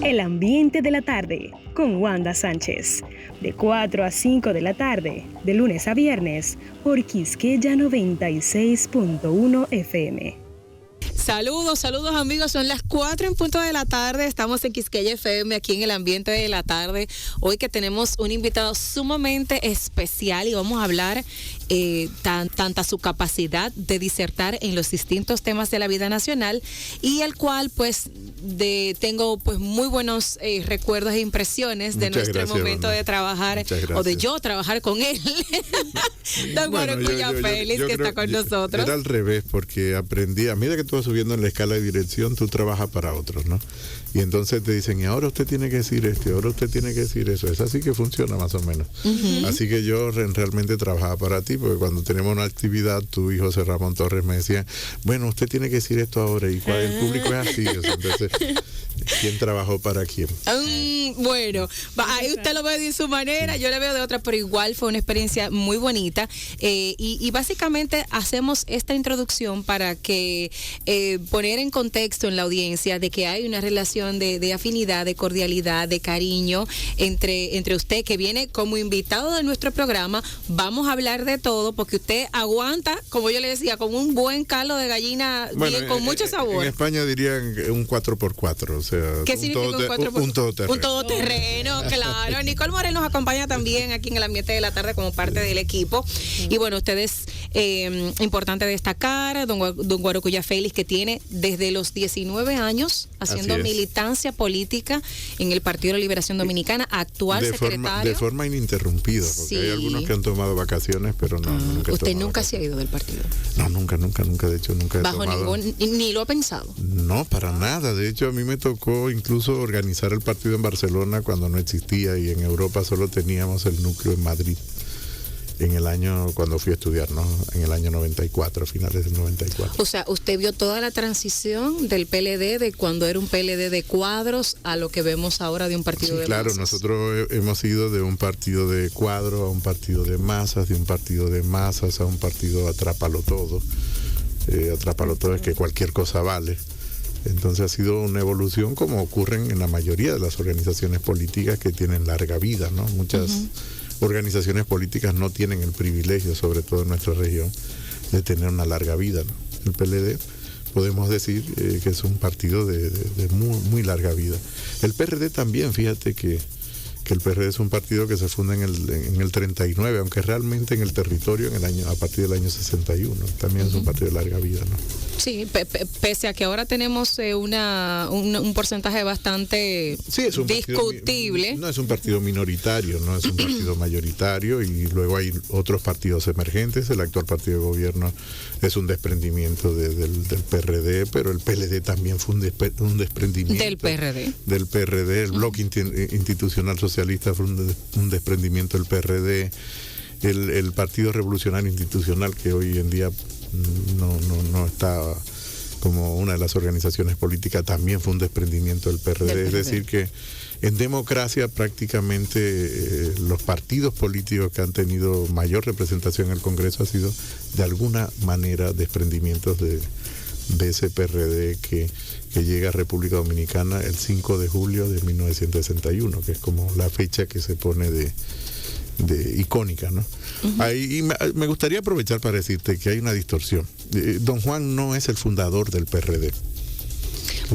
El ambiente de la tarde con Wanda Sánchez. De 4 a 5 de la tarde, de lunes a viernes, por Quisqueya 96.1 FM. Saludos amigos, son las 4 en punto de la tarde, estamos en Quisqueya FM, aquí en el ambiente de la tarde, hoy que tenemos un invitado sumamente especial y vamos a hablar tanta su capacidad de disertar en los distintos temas de la vida nacional y el cual pues tengo pues muy buenos recuerdos e impresiones de nuestro momento de trabajar o de yo trabajar con él. Don Guarocuya Félix, que está con nosotros. Era al revés, porque aprendí, a medida que tú vas subiendo en la escala de dirección, tú trabajas para otros, ¿no? Y entonces te dicen, y ahora usted tiene que decir esto, y ahora usted tiene que decir eso. Es así que funciona más o menos. Uh-huh. Así que yo realmente trabajaba para ti, porque cuando tenemos una actividad, tú y José Ramón Torres me decían, bueno, usted tiene que decir esto ahora, y el público es así. Entonces, ¿quién trabajó para quién? Bueno, ahí usted lo ve de su manera, yo le veo de otra, pero igual fue una experiencia muy bonita. Y básicamente hacemos esta introducción para que poner en contexto en la audiencia de que hay una relación de afinidad, de cordialidad, de cariño entre usted que viene como invitado de nuestro programa. Vamos a hablar de todo porque usted aguanta, como yo le decía, con un buen caldo de gallina, bueno, bien, con mucho sabor. En España dirían un 4x4, o sea, ¿qué significa un 4x4? Un todoterreno. Un todoterreno, claro. Nicole Morel nos acompaña también aquí en el ambiente de la tarde como parte del equipo. Y bueno, ustedes, importante destacar, don Guarocuya Félix, que tiene desde los 19 años haciendo militancia política en el Partido de la Liberación Dominicana, actual secretario. De forma ininterrumpida, porque sí. Hay algunos que han tomado vacaciones, pero no. Nunca ¿Usted nunca se ha ido del partido? No, nunca, de hecho, nunca he tomado. Ni lo ha pensado. No, para nada. De hecho, a mí me tocó incluso organizar el partido en Barcelona cuando no existía, y en Europa solo teníamos el núcleo en Madrid. En el año, cuando fui a estudiar, ¿no? En el año 94, finales del 94. O sea, usted vio toda la transición del PLD, de cuando era un PLD de cuadros a lo que vemos ahora de un partido de claro, masas. Nosotros hemos ido de un partido de cuadros a un partido de masas, de un partido de masas a un partido atrápalo todo. Atrápalo todo es que cualquier cosa vale. Entonces ha sido una evolución como ocurren en la mayoría de las organizaciones políticas que tienen larga vida, ¿no? Muchas organizaciones políticas no tienen el privilegio, sobre todo en nuestra región, de tener una larga vida, ¿no? El PLD podemos decir que es un partido de muy, muy larga vida. El PRD también, fíjate que el PRD es un partido que se funda en el 39, aunque realmente en el territorio a partir del año 61, también es un partido de larga vida, ¿no? Sí, pese a que ahora tenemos un porcentaje bastante discutible. No es un partido minoritario, no es un partido mayoritario, y luego hay otros partidos emergentes. El actual partido de gobierno es un desprendimiento del PRD, pero el PLD también fue un desprendimiento del PRD. Del PRD, el Bloque Institucional Socialista fue un desprendimiento del PRD, el Partido Revolucionario Institucional, que hoy en día no está como una de las organizaciones políticas, también fue un desprendimiento del PRD. Es decir, que en democracia prácticamente los partidos políticos que han tenido mayor representación en el Congreso ha sido de alguna manera desprendimientos de ese PRD que llega a República Dominicana el 5 de julio de 1961, que es como la fecha que se pone de icónica, ¿no? Ahí, me gustaría aprovechar para decirte que hay una distorsión. Don Juan no es el fundador del PRD.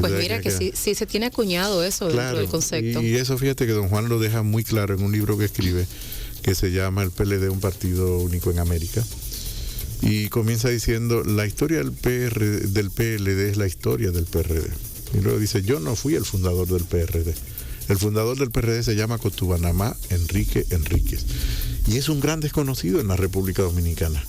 Pues mira que sí se tiene acuñado eso, claro, dentro del concepto. Y eso, fíjate que don Juan lo deja muy claro en un libro que escribe, que se llama El PLD, un partido único en América. Y comienza diciendo, la historia del PLD es la historia del PRD. Y luego dice, yo no fui el fundador del PRD. El fundador del PRD se llama Cotubanamá Enrique Enríquez. Y es un gran desconocido en la República Dominicana.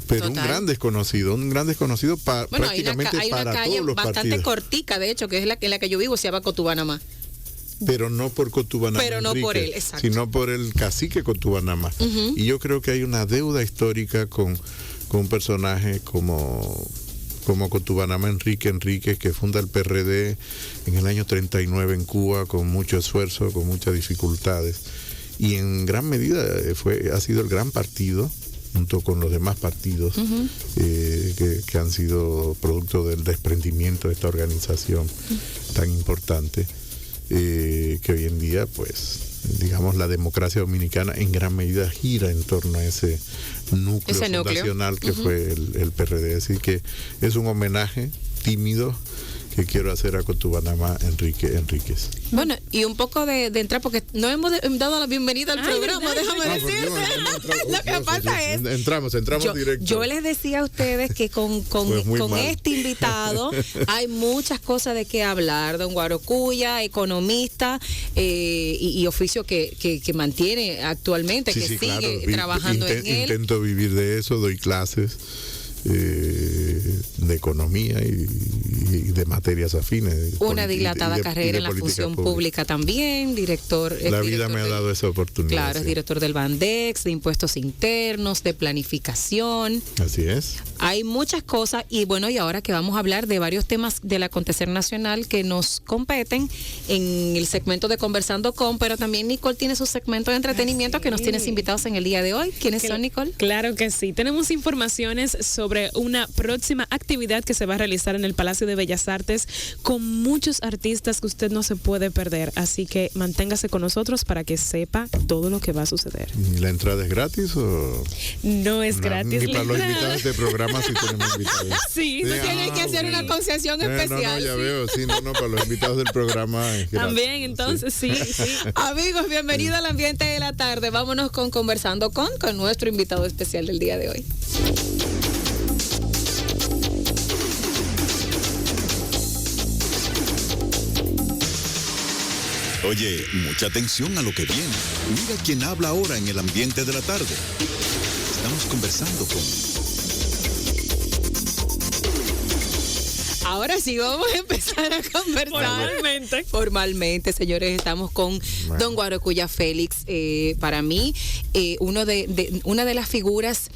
Pero total. un gran desconocido prácticamente para todos los partidos. Hay una calle bastante cortica, de hecho, que es la que yo vivo, se llama Cotubanamá. Pero no por Cotubanamá, pero no Enrique, por él, exacto, sino por el cacique Cotubanamá. Y yo creo que hay una deuda histórica con un personaje como Cotubanamá Enrique Enríquez, que funda el PRD en el año 39 en Cuba, con mucho esfuerzo, con muchas dificultades, y en gran medida ha sido el gran partido junto con los demás partidos que han sido producto del desprendimiento de esta organización tan importante. que hoy en día, pues, digamos, la democracia dominicana en gran medida gira en torno a ese núcleo fundacional que fue el PRD. Así que es un homenaje tímido que quiero hacer a Cotubanamá Enrique Enríquez. Bueno, y un poco de entrar, porque no hemos dado la bienvenida al programa, déjame decirte. Lo que pasa es... Entramos directo. Yo les decía a ustedes que con este invitado hay muchas cosas de qué hablar. Don Guarocuya, economista y oficio que mantiene actualmente, que sigue trabajando en él. Intento vivir de eso, doy clases de economía y de materias afines. Una dilatada carrera en la función pública también, director. La vida me ha dado esa oportunidad. Claro, es director del Bandex, de impuestos internos, de planificación. Así es. Hay muchas cosas y bueno, y ahora que vamos a hablar de varios temas del acontecer nacional que nos competen en el segmento de Conversando con, pero también Nicole tiene su segmento de entretenimiento que nos tienes invitados en el día de hoy. ¿Quiénes son, Nicole? Claro que sí. Tenemos informaciones sobre una próxima actividad que se va a realizar en el Palacio de Bellas Artes con muchos artistas que usted no se puede perder. Así que manténgase con nosotros para que sepa todo lo que va a suceder. ¿Y la entrada es gratis o...? No es gratis. Ni para los invitados de programa si tenemos invitados. Sí, tú tienes que hacer una concesión especial. No, ya veo. Sí, no, para los invitados del programa es gratis. También, entonces, sí. Amigos, bienvenido al ambiente de la tarde. Vámonos con Conversando con nuestro invitado especial del día de hoy. Oye, mucha atención a lo que viene. Mira quién habla ahora en el ambiente de la tarde. Estamos conversando con... Ahora sí, vamos a empezar a conversar. Formalmente, señores, estamos con don Guarocuya Félix. Para mí, una de las figuras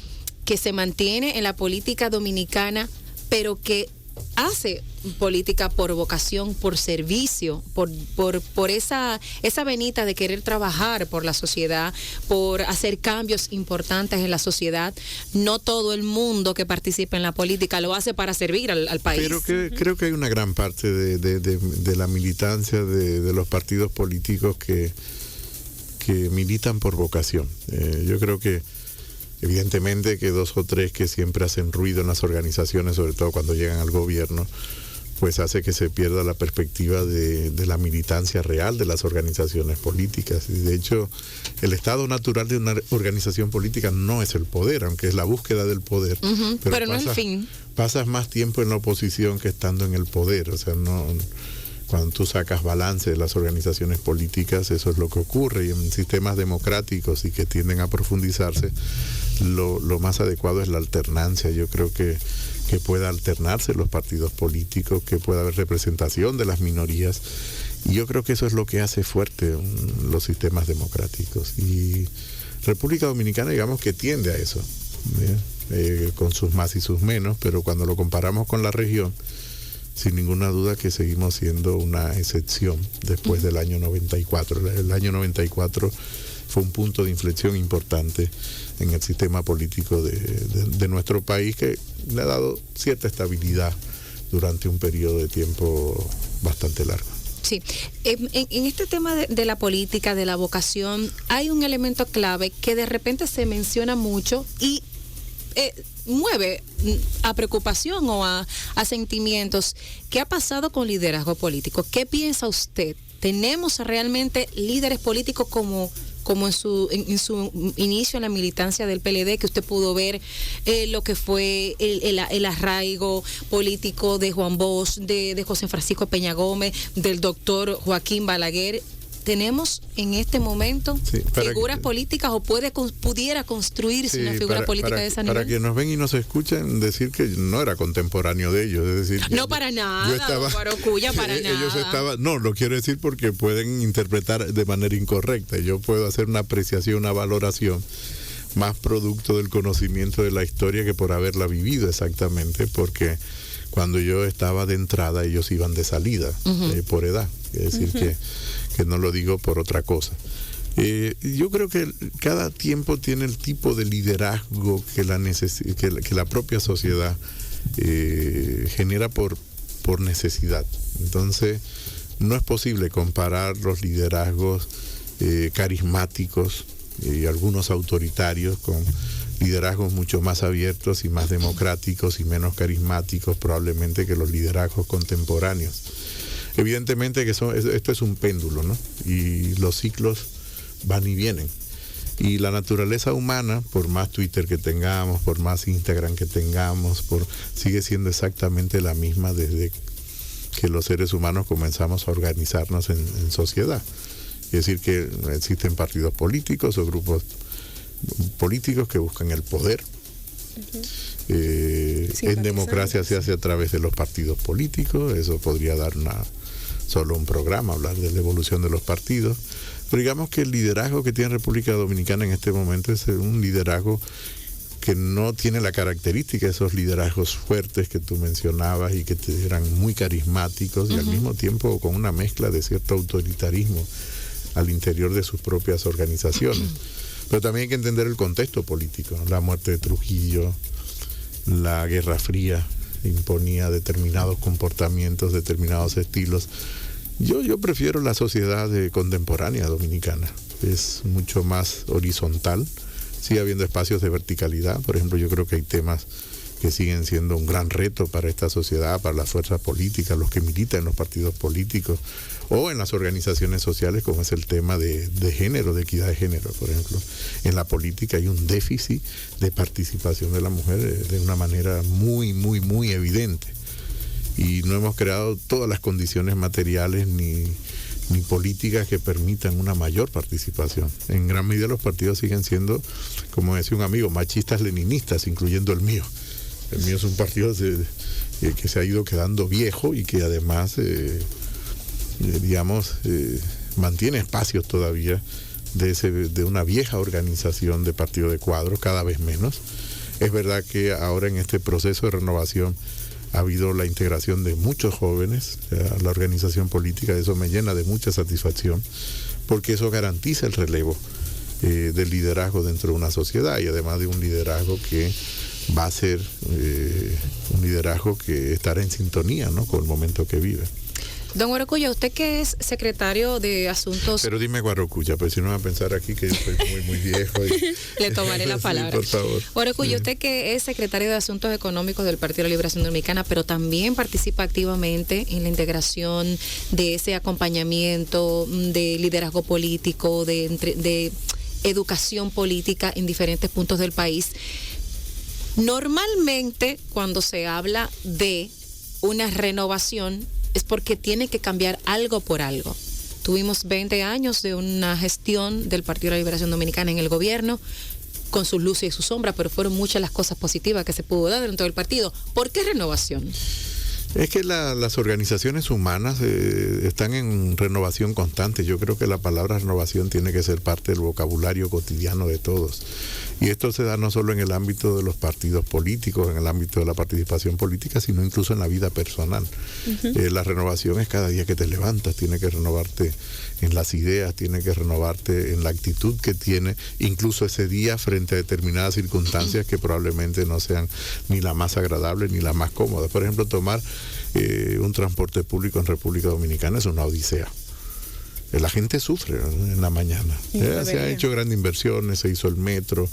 que se mantiene en la política dominicana, pero que hace política por vocación, por servicio, por esa venita de querer trabajar por la sociedad, por hacer cambios importantes en la sociedad. No todo el mundo que participa en la política lo hace para servir al país. Pero creo que hay una gran parte de la militancia de los partidos políticos que militan por vocación. Yo creo que evidentemente que 2 o 3 que siempre hacen ruido en las organizaciones, sobre todo cuando llegan al gobierno, pues hace que se pierda la perspectiva de la militancia real de las organizaciones políticas. Y de hecho, el estado natural de una organización política no es el poder, aunque es la búsqueda del poder. Pero no es el fin. Pasas más tiempo en la oposición que estando en el poder. O sea, no... Cuando tú sacas balance de las organizaciones políticas, eso es lo que ocurre. Y en sistemas democráticos y que tienden a profundizarse, lo más adecuado es la alternancia. Yo creo que pueda alternarse los partidos políticos, que pueda haber representación de las minorías. Y yo creo que eso es lo que hace fuerte los sistemas democráticos. Y República Dominicana, digamos que tiende a eso, con sus más y sus menos, pero cuando lo comparamos con la región, sin ninguna duda que seguimos siendo una excepción después del año 94. El año 94 fue un punto de inflexión importante en el sistema político de nuestro país, que le ha dado cierta estabilidad durante un periodo de tiempo bastante largo. Sí, en este tema de la política, de la vocación, hay un elemento clave que de repente se menciona mucho y mueve a preocupación o a sentimientos. ¿Qué ha pasado con liderazgo político? ¿Qué piensa usted? ¿Tenemos realmente líderes políticos como en su inicio en la militancia del PLD, que usted pudo ver lo que fue el arraigo político de Juan Bosch, de José Francisco Peña Gómez, del doctor Joaquín Balaguer? ¿Tenemos en este momento figuras políticas o pudiera construirse una figura política de esa nivel? Para que nos ven y nos escuchen, decir que no era contemporáneo de ellos, es decir... No, para nada, Guarocuya, para nada. Ellos no, lo quiero decir porque pueden interpretar de manera incorrecta. Yo puedo hacer una apreciación, una valoración más producto del conocimiento de la historia que por haberla vivido exactamente, porque cuando yo estaba de entrada, ellos iban de salida, por edad. Es decir, que no lo digo por otra cosa. Yo creo que cada tiempo tiene el tipo de liderazgo que la propia sociedad genera por necesidad. Entonces, no es posible comparar los liderazgos carismáticos y algunos autoritarios con liderazgos mucho más abiertos y más democráticos y menos carismáticos probablemente que los liderazgos contemporáneos. Evidentemente que esto es un péndulo, ¿no? Y los ciclos van y vienen. Y la naturaleza humana, por más Twitter que tengamos, por más Instagram que tengamos, sigue siendo exactamente la misma desde que los seres humanos comenzamos a organizarnos en sociedad. Es decir, que existen partidos políticos o grupos políticos que buscan el poder. En democracia se hace a través de los partidos políticos. Eso podría dar solo un programa, hablar de la evolución de los partidos. Pero digamos que el liderazgo que tiene República Dominicana en este momento es un liderazgo que no tiene la característica de esos liderazgos fuertes que tú mencionabas y que eran muy carismáticos y al mismo tiempo con una mezcla de cierto autoritarismo al interior de sus propias organizaciones. Pero también hay que entender el contexto político, ¿no? La muerte de Trujillo, la Guerra Fría imponía determinados comportamientos, determinados estilos. Yo prefiero la sociedad contemporánea dominicana, es mucho más horizontal, sigue habiendo espacios de verticalidad. Por ejemplo, yo creo que hay temas que siguen siendo un gran reto para esta sociedad, para las fuerzas políticas, los que militan en los partidos políticos o en las organizaciones sociales, como es el tema de género, de equidad de género. Por ejemplo, en la política hay un déficit de participación de la mujer de una manera muy, muy, muy evidente. Y no hemos creado todas las condiciones materiales ni políticas que permitan una mayor participación. En gran medida los partidos siguen siendo, como decía un amigo, machistas leninistas, incluyendo el mío. El mío es un partido que se ha ido quedando viejo y que además, mantiene espacios todavía de una vieja organización de partido de cuadros, cada vez menos. Es verdad que ahora en este proceso de renovación ha habido la integración de muchos jóvenes a la organización política. Eso me llena de mucha satisfacción, porque eso garantiza el relevo del liderazgo dentro de una sociedad, y además de un liderazgo que va a ser un liderazgo que estará en sintonía, ¿no?, con el momento que vive. Don Guarocuya, usted que es secretario de Asuntos... Pero dime Guarocuya, pues si no van a pensar aquí que yo soy muy, muy viejo. Le tomaré la palabra. Sí, por favor. Guarocuya, usted que es secretario de Asuntos Económicos del Partido de la Liberación Dominicana, pero también participa activamente en la integración de ese acompañamiento de liderazgo político, de educación política en diferentes puntos del país. Normalmente, cuando se habla de una renovación, es porque tiene que cambiar algo por algo. Tuvimos 20 años de una gestión del Partido de la Liberación Dominicana en el gobierno, con sus luces y sus sombras, pero fueron muchas las cosas positivas que se pudo dar dentro del partido. ¿Por qué renovación? Es que las organizaciones humanas están en renovación constante. Yo creo que la palabra renovación tiene que ser parte del vocabulario cotidiano de todos. Y esto se da no solo en el ámbito de los partidos políticos, en el ámbito de la participación política, sino incluso en la vida personal. La renovación es cada día que te levantas, tiene que renovarte en las ideas, tiene que renovarte en la actitud que tiene, incluso ese día frente a determinadas circunstancias que probablemente no sean ni la más agradable ni la más cómoda. Por ejemplo, tomar un transporte público en República Dominicana es una odisea. La gente sufre en la mañana. Se han hecho grandes inversiones, se hizo el metro,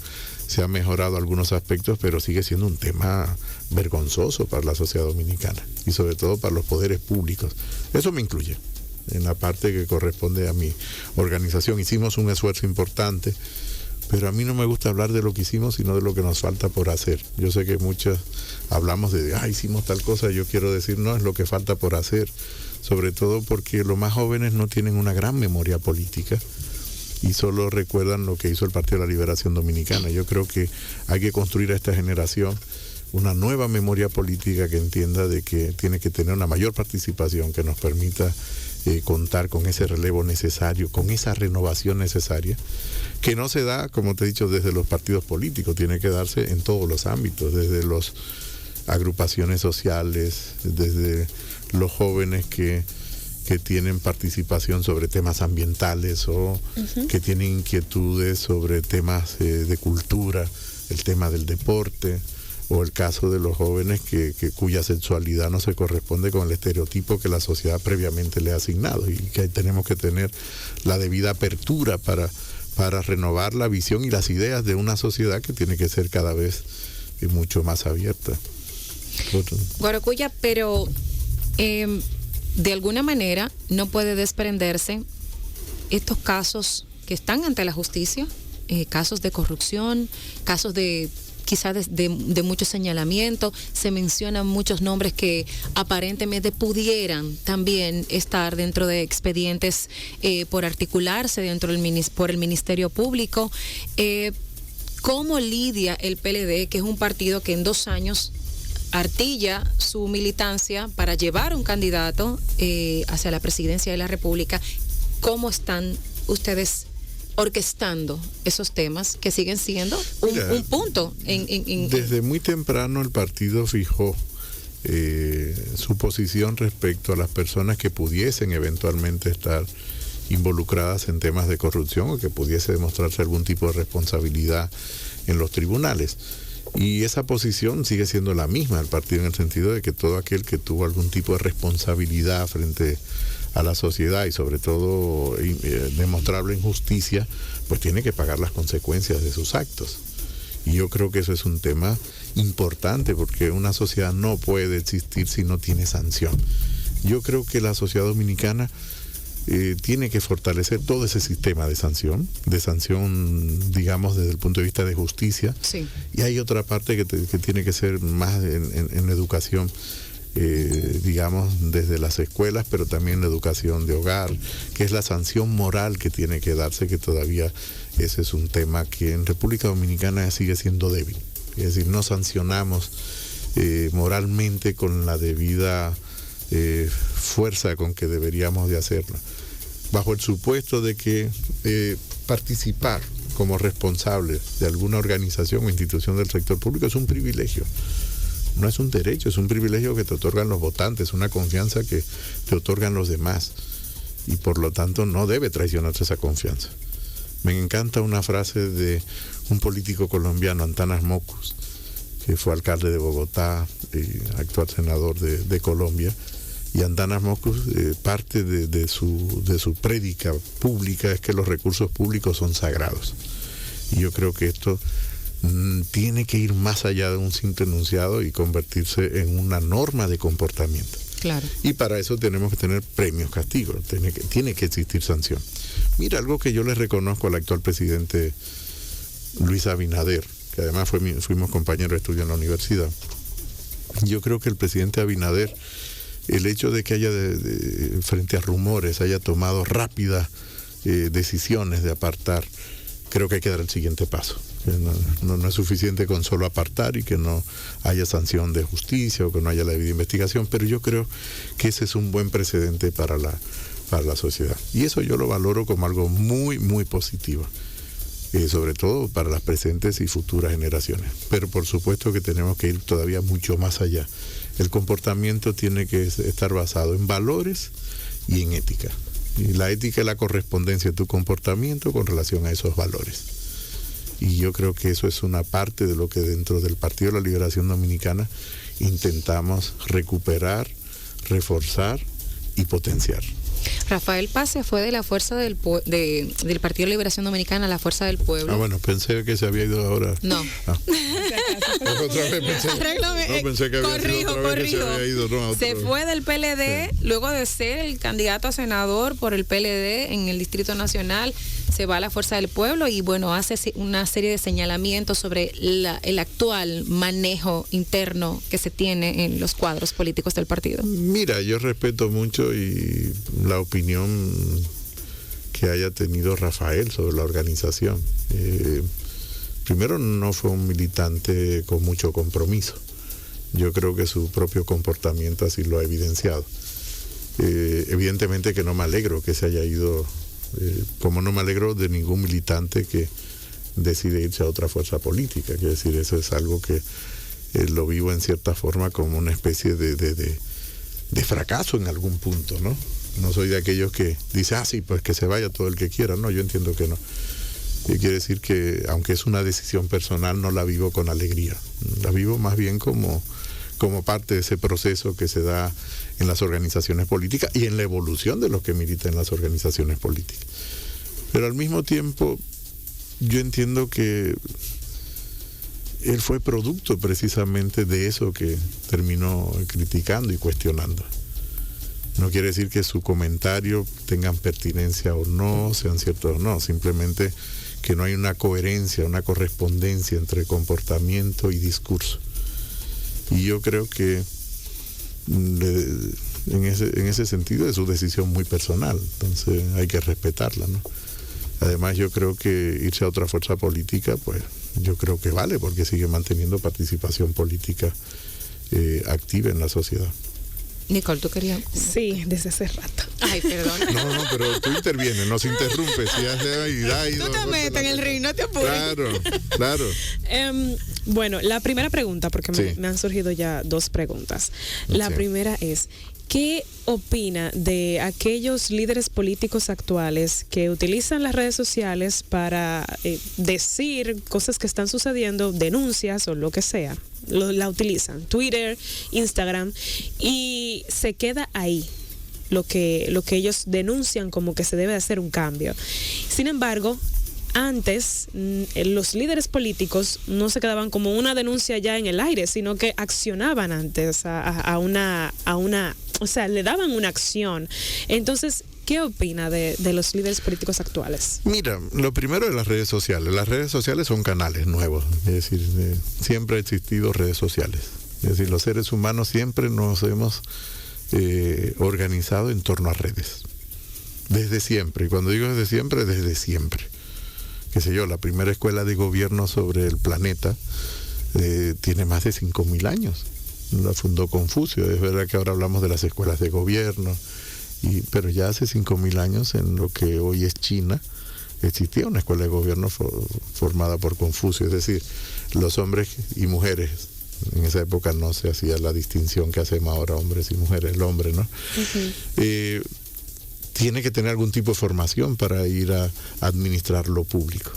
se han mejorado algunos aspectos, pero sigue siendo un tema vergonzoso para la sociedad dominicana y sobre todo para los poderes públicos. Eso me incluye en la parte que corresponde a mi organización. Hicimos un esfuerzo importante, pero a mí no me gusta hablar de lo que hicimos, sino de lo que nos falta por hacer. Yo sé que muchos hablamos de, hicimos tal cosa. Yo quiero decir, no, es lo que falta por hacer, sobre todo porque los más jóvenes no tienen una gran memoria política y solo recuerdan lo que hizo el Partido de la Liberación Dominicana. Yo creo que hay que construir a esta generación una nueva memoria política que entienda de que tiene que tener una mayor participación, que nos permita contar con ese relevo necesario, con esa renovación necesaria, que no se da, como te he dicho, desde los partidos políticos, tiene que darse en todos los ámbitos, desde las agrupaciones sociales, desde los jóvenes que tienen participación sobre temas ambientales o que tienen inquietudes sobre temas de cultura, el tema del deporte, o el caso de los jóvenes cuya sexualidad no se corresponde con el estereotipo que la sociedad previamente le ha asignado, y que tenemos que tener la debida apertura para renovar la visión y las ideas de una sociedad que tiene que ser cada vez mucho más abierta. Guaracuya, pero de alguna manera no puede desprenderse estos casos que están ante la justicia, casos de corrupción, casos de quizás de mucho señalamiento. Se mencionan muchos nombres que aparentemente pudieran también estar dentro de expedientes por articularse por el Ministerio Público. ¿Cómo lidia el PLD, que es un partido que en 2 años artilla su militancia para llevar un candidato hacia la presidencia de la República? ¿Cómo están ustedes orquestando esos temas que siguen siendo un punto desde muy temprano el partido fijó su posición respecto a las personas que pudiesen eventualmente estar involucradas en temas de corrupción o que pudiese demostrarse algún tipo de responsabilidad en los tribunales. Y esa posición sigue siendo la misma del partido, en el sentido de que todo aquel que tuvo algún tipo de responsabilidad frente a la sociedad y sobre todo demostrable injusticia, pues tiene que pagar las consecuencias de sus actos. Y yo creo que eso es un tema importante, porque una sociedad no puede existir si no tiene sanción. Yo creo que la sociedad dominicana tiene que fortalecer todo ese sistema de sanción, digamos, desde el punto de vista de justicia. Sí. Y hay otra parte que tiene que ser más en educación, digamos, desde las escuelas, pero también la educación de hogar, que es la sanción moral que tiene que darse, que todavía ese es un tema que en República Dominicana sigue siendo débil. Es decir, no sancionamos moralmente con la debida fuerza con que deberíamos de hacerlo, bajo el supuesto de que participar como responsable de alguna organización o institución del sector público es un privilegio. No es un derecho, es un privilegio que te otorgan los votantes, una confianza que te otorgan los demás, y por lo tanto no debe traicionarse esa confianza. Me encanta una frase de un político colombiano, Antanas Mockus, que fue alcalde de Bogotá, actual senador de Colombia. Y Antanas Mockus, parte de su prédica pública es que los recursos públicos son sagrados. Y yo creo que esto tiene que ir más allá de un simple enunciado y convertirse en una norma de comportamiento. Claro. Y para eso tenemos que tener premios, castigos, tiene que existir sanción. Mira, algo que yo le reconozco al actual presidente Luis Abinader, que además fuimos compañeros de estudio en la universidad. Yo creo que el presidente Abinader, el hecho de que haya frente a rumores haya tomado rápidas decisiones de apartar, creo que hay que dar el siguiente paso. No es suficiente con solo apartar y que no haya sanción de justicia o que no haya la debida investigación, pero yo creo que ese es un buen precedente para la sociedad. Y eso yo lo valoro como algo muy, muy positivo, sobre todo para las presentes y futuras generaciones. Pero por supuesto que tenemos que ir todavía mucho más allá. El comportamiento tiene que estar basado en valores y en ética. Y la ética es la correspondencia de tu comportamiento con relación a esos valores. Y yo creo que eso es una parte de lo que dentro del Partido de la Liberación Dominicana intentamos recuperar, reforzar y potenciar. Rafael Paz se fue de la fuerza del Partido de Liberación Dominicana a la Fuerza del Pueblo. Ah, bueno, pensé que se había ido ahora. No. Otra vez pensé que había sido otra vez que se había ido. No, se fue del PLD, sí. Luego de ser el candidato a senador por el PLD en el Distrito Nacional, se va a la Fuerza del Pueblo y bueno, hace una serie de señalamientos sobre el actual manejo interno que se tiene en los cuadros políticos del partido. Mira, yo respeto mucho y la opinión que haya tenido Rafael sobre la organización. Primero, no fue un militante con mucho compromiso. Yo creo que su propio comportamiento así lo ha evidenciado. Evidentemente que no me alegro que se haya ido, como no me alegro de ningún militante que decide irse a otra fuerza política. Quiero decir, eso es algo que lo vivo en cierta forma como una especie de fracaso en algún punto, ¿no? No soy de aquellos que dicen, sí, pues que se vaya todo el que quiera. No, yo entiendo que no. Quiere decir que, aunque es una decisión personal, no la vivo con alegría. La vivo más bien como parte de ese proceso que se da en las organizaciones políticas y en la evolución de los que militan en las organizaciones políticas. Pero al mismo tiempo, yo entiendo que él fue producto precisamente de eso que terminó criticando y cuestionando. No quiere decir que su comentario tengan pertinencia o no, sean ciertos o no, simplemente que no hay una coherencia, una correspondencia entre comportamiento y discurso. Y yo creo que en ese sentido es su decisión muy personal, entonces hay que respetarla, ¿no? Además, yo creo que irse a otra fuerza política, pues yo creo que vale, porque sigue manteniendo participación política activa en la sociedad. Nicole, ¿tú querías? Sí, desde hace rato. Ay, perdón. No, pero tú intervienes, nos interrumpes. Tú te metes en el ring, no te apures. Claro. Bueno, la primera pregunta, porque me han surgido ya dos preguntas. La primera es, ¿qué opina de aquellos líderes políticos actuales que utilizan las redes sociales para decir cosas que están sucediendo, denuncias o lo que sea? La utilizan, Twitter, Instagram, y se queda ahí lo que ellos denuncian como que se debe hacer un cambio. Sin embargo, antes los líderes políticos no se quedaban como una denuncia ya en el aire, sino que accionaban antes a una, o sea, le daban una acción. Entonces, ¿qué opina de los líderes políticos actuales? Mira, lo primero de las redes sociales. Las redes sociales son canales nuevos, es decir, siempre ha existido redes sociales. Es decir, los seres humanos siempre nos hemos organizado en torno a redes. Desde siempre. Y cuando digo desde siempre, desde siempre. Qué sé yo, la primera escuela de gobierno sobre el planeta tiene más de 5.000 años. La fundó Confucio. Es verdad que ahora hablamos de las escuelas de gobierno, pero ya hace 5.000 años, en lo que hoy es China, existía una escuela de gobierno formada por Confucio. Es decir, los hombres y mujeres, en esa época no se hacía la distinción que hacemos ahora, hombres y mujeres, el hombre, ¿no? Uh-huh. Tiene que tener algún tipo de formación para ir a administrar lo público.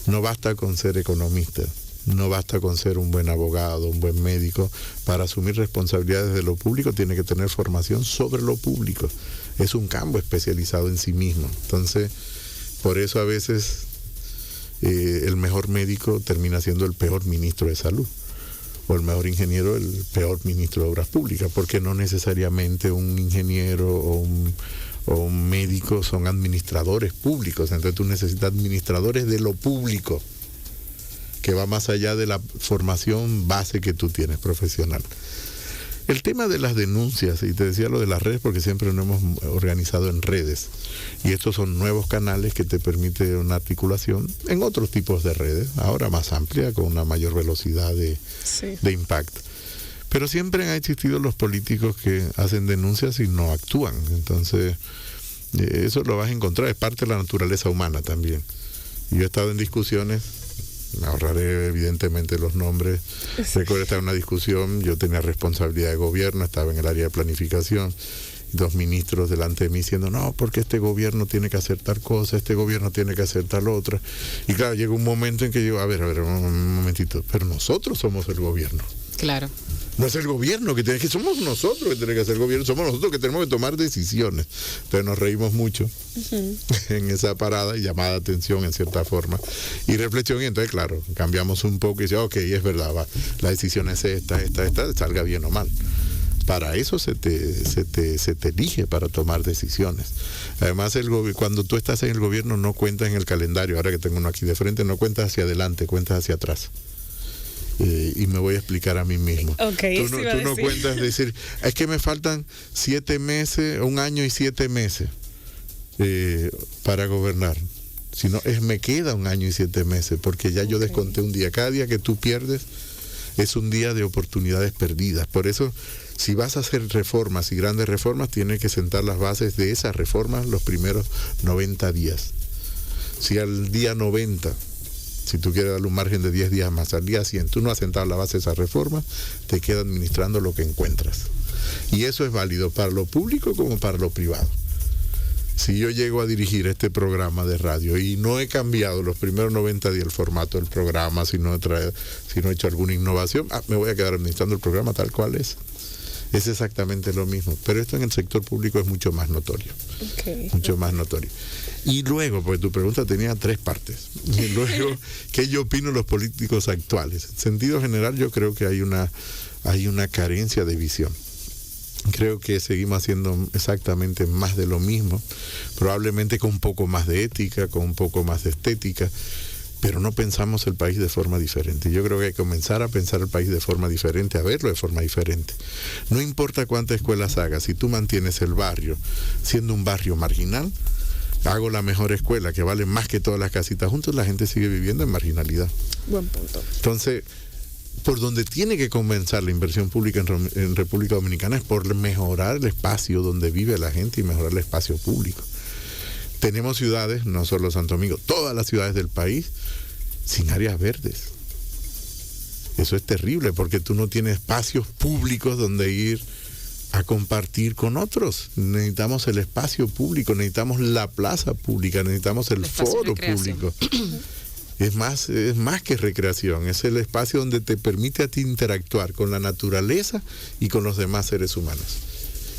No basta con ser economista, no basta con ser un buen abogado, un buen médico. Para asumir responsabilidades de lo público tiene que tener formación sobre lo público. Es un campo especializado en sí mismo. Entonces, por eso a veces el mejor médico termina siendo el peor ministro de salud, o el mejor ingeniero el peor ministro de obras públicas, porque no necesariamente un ingeniero o un médico son administradores públicos. Entonces tú necesitas administradores de lo público, que va más allá de la formación base que tú tienes profesional. El tema de las denuncias, y te decía lo de las redes, porque siempre nos hemos organizado en redes, y estos son nuevos canales que te permiten una articulación en otros tipos de redes, ahora más amplia, con una mayor velocidad de impacto. Pero siempre han existido los políticos que hacen denuncias y no actúan. Entonces, eso lo vas a encontrar, es parte de la naturaleza humana también. Yo he estado en discusiones, me ahorraré evidentemente los nombres. Recuerdo estar en una discusión, yo tenía responsabilidad de gobierno, estaba en el área de planificación, dos ministros delante de mí diciendo, no, porque este gobierno tiene que hacer tal cosa, este gobierno tiene que hacer tal otra. Y claro, llega un momento en que digo, a ver, un momentito, pero nosotros somos el gobierno. Claro. No es el gobierno que tiene que, somos nosotros que tenemos que hacer el gobierno, somos nosotros que tenemos que tomar decisiones. Entonces nos reímos mucho en esa parada y llamada atención en cierta forma y reflexión, y entonces claro, cambiamos un poco y dice, ok, es verdad, la decisión es esta, salga bien o mal. Para eso se te elige, para tomar decisiones. Además, cuando tú estás en el gobierno no cuentas en el calendario, ahora que tengo uno aquí de frente, no cuentas hacia adelante, cuentas hacia atrás. Y me voy a explicar a mí mismo. Okay, tú no cuentas decir, es que me faltan 7 meses, 1 año y 7 meses para gobernar. Sino me queda 1 año y 7 meses, porque ya yo desconté un día. Cada día que tú pierdes es un día de oportunidades perdidas. Por eso, si vas a hacer reformas y grandes reformas, tienes que sentar las bases de esas reformas los primeros 90 días. Si al día 90, si tú quieres darle un margen de 10 días más, al día 100, tú no has sentado la base de esa reforma, te queda administrando lo que encuentras. Y eso es válido para lo público como para lo privado. si yo llego a dirigir este programa de radio y no he cambiado los primeros 90 días el formato del programa, si no he hecho alguna innovación, me voy a quedar administrando el programa tal cual es. Es exactamente lo mismo, pero esto en el sector público es mucho más notorio. Mucho más notorio. Y luego, porque tu pregunta tenía 3 partes. Y luego, ¿qué yo opino de los políticos actuales? En sentido general, yo creo que hay una carencia de visión. Creo que seguimos haciendo exactamente más de lo mismo, probablemente con un poco más de ética, con un poco más de estética, pero no pensamos el país de forma diferente. Yo creo que hay que comenzar a pensar el país de forma diferente, a verlo de forma diferente. No importa cuántas escuelas hagas, si tú mantienes el barrio siendo un barrio marginal, hago la mejor escuela que vale más que todas las casitas juntos, la gente sigue viviendo en marginalidad. Buen punto. Entonces, por donde tiene que comenzar la inversión pública en República Dominicana es por mejorar el espacio donde vive la gente y mejorar el espacio público. Tenemos ciudades, no solo Santo Domingo, todas las ciudades del país sin áreas verdes. Eso es terrible porque tú no tienes espacios públicos donde ir a compartir con otros. Necesitamos el espacio público, necesitamos la plaza pública, necesitamos el foro público. Es más que recreación, es el espacio donde te permite a ti interactuar con la naturaleza y con los demás seres humanos.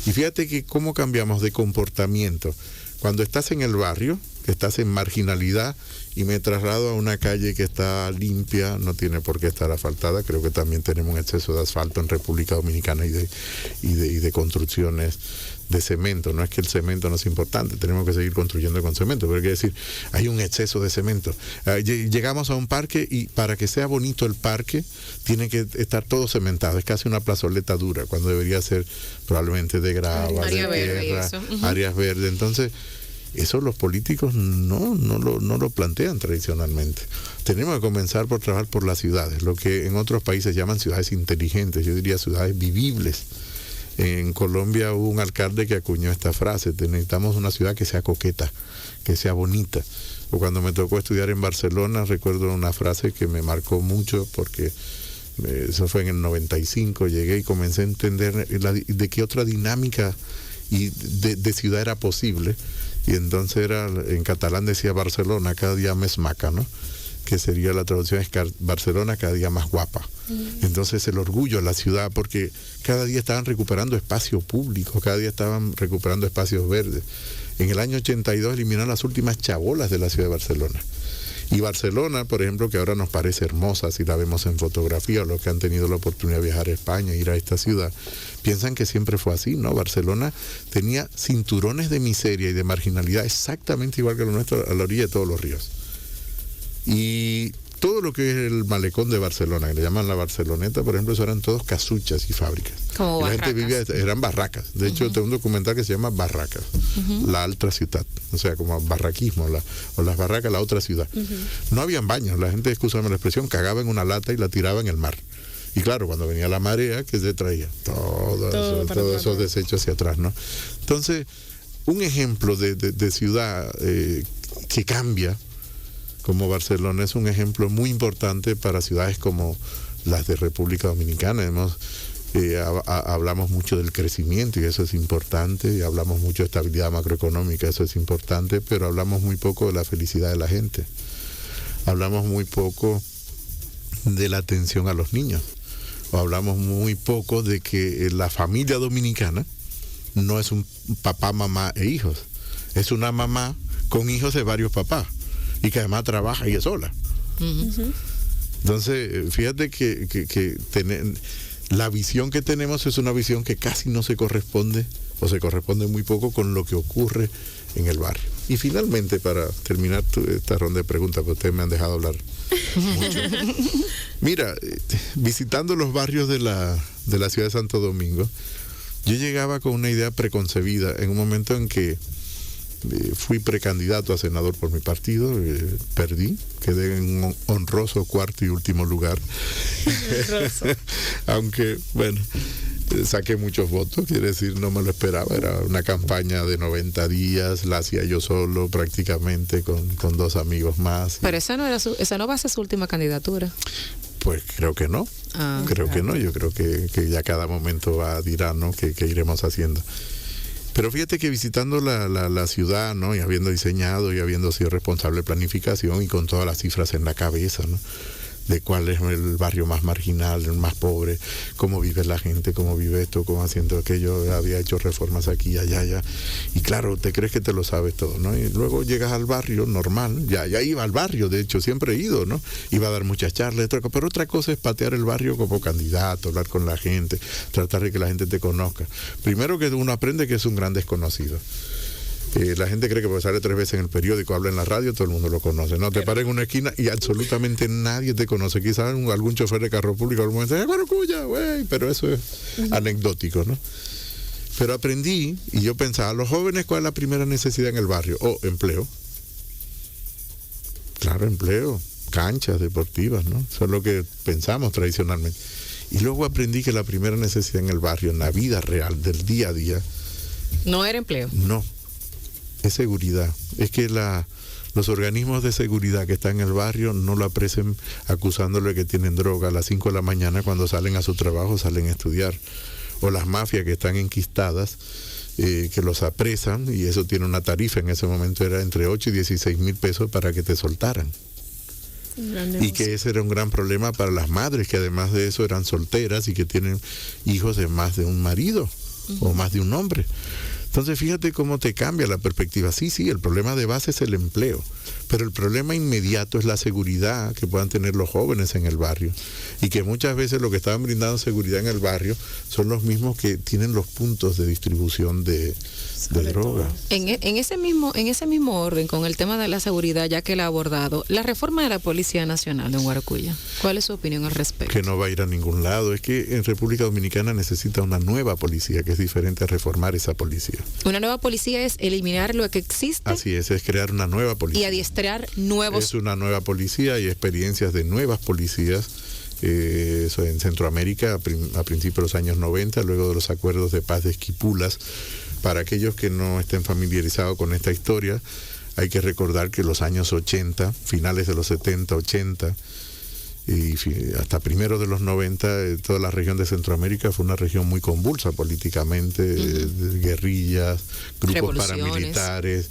Y fíjate que cómo cambiamos de comportamiento. Cuando estás en el barrio, que estás en marginalidad, y me traslado a una calle que está limpia, no tiene por qué estar asfaltada, creo que también tenemos un exceso de asfalto en República Dominicana y de construcciones de cemento. No es que el cemento no es importante, tenemos que seguir construyendo con cemento, pero hay que decir, hay un exceso de cemento. Llegamos a un parque y para que sea bonito el parque, tiene que estar todo cementado, es casi una plazoleta dura, cuando debería ser probablemente de grava, de tierra, áreas verdes. Entonces, eso los políticos no lo plantean tradicionalmente. Tenemos que comenzar por trabajar por las ciudades, lo que en otros países llaman ciudades inteligentes, yo diría ciudades vivibles. En Colombia hubo un alcalde que acuñó esta frase: necesitamos una ciudad que sea coqueta, que sea bonita. O cuando me tocó estudiar en Barcelona, recuerdo una frase que me marcó mucho porque eso fue en el 95, llegué y comencé a entender de qué otra dinámica y de ciudad era posible. Y entonces en catalán decía Barcelona cada día más maca, ¿no? Que sería la traducción, es Barcelona cada día más guapa. Entonces el orgullo de la ciudad, porque cada día estaban recuperando espacio público, cada día estaban recuperando espacios verdes. En el año 82 eliminaron las últimas chabolas de la ciudad de Barcelona. Y Barcelona, por ejemplo, que ahora nos parece hermosa si la vemos en fotografía, o los que han tenido la oportunidad de viajar a España e ir a esta ciudad, piensan que siempre fue así, ¿no? Barcelona tenía cinturones de miseria y de marginalidad exactamente igual que lo nuestro, a la orilla de todos los ríos. Y todo lo que es el malecón de Barcelona, que le llaman la Barceloneta, por ejemplo, eso eran todos casuchas y fábricas. Como la gente vivía, eran barracas. De hecho, tengo un documental que se llama Barracas, la otra ciudad. O sea, como barraquismo, o las barracas, la otra ciudad. No habían baños, la gente, excúsame la expresión, cagaba en una lata y la tiraba en el mar. Y claro, cuando venía la marea, ¿qué se traía? Todos esos desechos hacia atrás, ¿no? Entonces, un ejemplo de ciudad que cambia, como Barcelona, es un ejemplo muy importante para ciudades como las de República Dominicana. Hablamos mucho del crecimiento y eso es importante, y hablamos mucho de estabilidad macroeconómica, eso es importante, pero hablamos muy poco de la felicidad de la gente. Hablamos muy poco de la atención a los niños, o hablamos muy poco de que la familia dominicana no es un papá, mamá e hijos, es una mamá con hijos de varios papás, y que además trabaja y es sola. Entonces, fíjate que la visión que tenemos es una visión que casi no se corresponde, o se corresponde muy poco con lo que ocurre en el barrio. Y finalmente, para terminar esta ronda de preguntas, porque ustedes me han dejado hablar mucho. Mira, visitando los barrios de la ciudad de Santo Domingo, yo llegaba con una idea preconcebida en un momento en que fui precandidato a senador por mi partido, perdí, quedé en un honroso cuarto y último lugar. Aunque, bueno, saqué muchos votos, quiere decir, no me lo esperaba, era una campaña de 90 días, la hacía yo solo prácticamente con 2 amigos más. Pero esa no va a ser su última candidatura. Pues creo que no, que no, yo creo que ya cada momento dirá, ¿no?, que iremos haciendo. Pero fíjate que visitando la ciudad, ¿no? Y habiendo diseñado y habiendo sido responsable de planificación y con todas las cifras en la cabeza, ¿no? De cuál es el barrio más marginal, el más pobre, cómo vive la gente, cómo vive esto, cómo haciendo aquello, había hecho reformas aquí y allá. Y claro, te crees que te lo sabes todo, ¿no? Y luego llegas al barrio normal, ya iba al barrio, de hecho, siempre he ido, ¿no? Iba a dar muchas charlas, pero otra cosa es patear el barrio como candidato, hablar con la gente, tratar de que la gente te conozca. Primero que uno aprende que es un gran desconocido. La gente cree que porque sale 3 veces en el periódico, habla en la radio, todo el mundo lo conoce, ¿no? Te paras en una esquina y absolutamente nadie te conoce. Quizás algún chofer de carro público algún momento dice, Guaracuya, güey, pero eso es anecdótico, ¿no? Pero aprendí, y yo pensaba, los jóvenes, ¿cuál es la primera necesidad en el barrio? Empleo. Claro, empleo, canchas deportivas, ¿no? Eso es lo que pensamos tradicionalmente. Y luego aprendí que la primera necesidad en el barrio, en la vida real, del día a día... ¿No era empleo? No. Es seguridad. Es que los organismos de seguridad que están en el barrio no lo aprecian acusándole que tienen droga a las 5 de la mañana cuando salen a su trabajo, salen a estudiar. O las mafias que están enquistadas, que los apresan, y eso tiene una tarifa, en ese momento era entre 8 y 16 mil pesos para que te soltaran. Y que ese era un gran problema para las madres, que además de eso eran solteras y que tienen hijos de más de un marido o más de un hombre. Entonces fíjate cómo te cambia la perspectiva. Sí, el problema de base es el empleo, pero el problema inmediato es la seguridad que puedan tener los jóvenes en el barrio, y que muchas veces lo que estaban brindando seguridad en el barrio son los mismos que tienen los puntos de distribución de droga. En ese mismo orden, con el tema de la seguridad, ya que la ha abordado, la reforma de la Policía Nacional en Guaracuya, ¿cuál es su opinión al respecto? Que no va a ir a ningún lado. Es que en República Dominicana necesita una nueva policía, que es diferente a reformar esa policía. Una nueva policía es eliminar lo que existe. Así es crear una nueva policía. Y adiestrar nuevos. Es una nueva policía y experiencias de nuevas policías. Eso en Centroamérica a principios de los años 90, luego de los acuerdos de paz de Esquipulas. Para aquellos que no estén familiarizados con esta historia, hay que recordar que los años 80, finales de los 70, 80 y hasta primeros de los 90, toda la región de Centroamérica fue una región muy convulsa políticamente, de guerrillas, grupos paramilitares,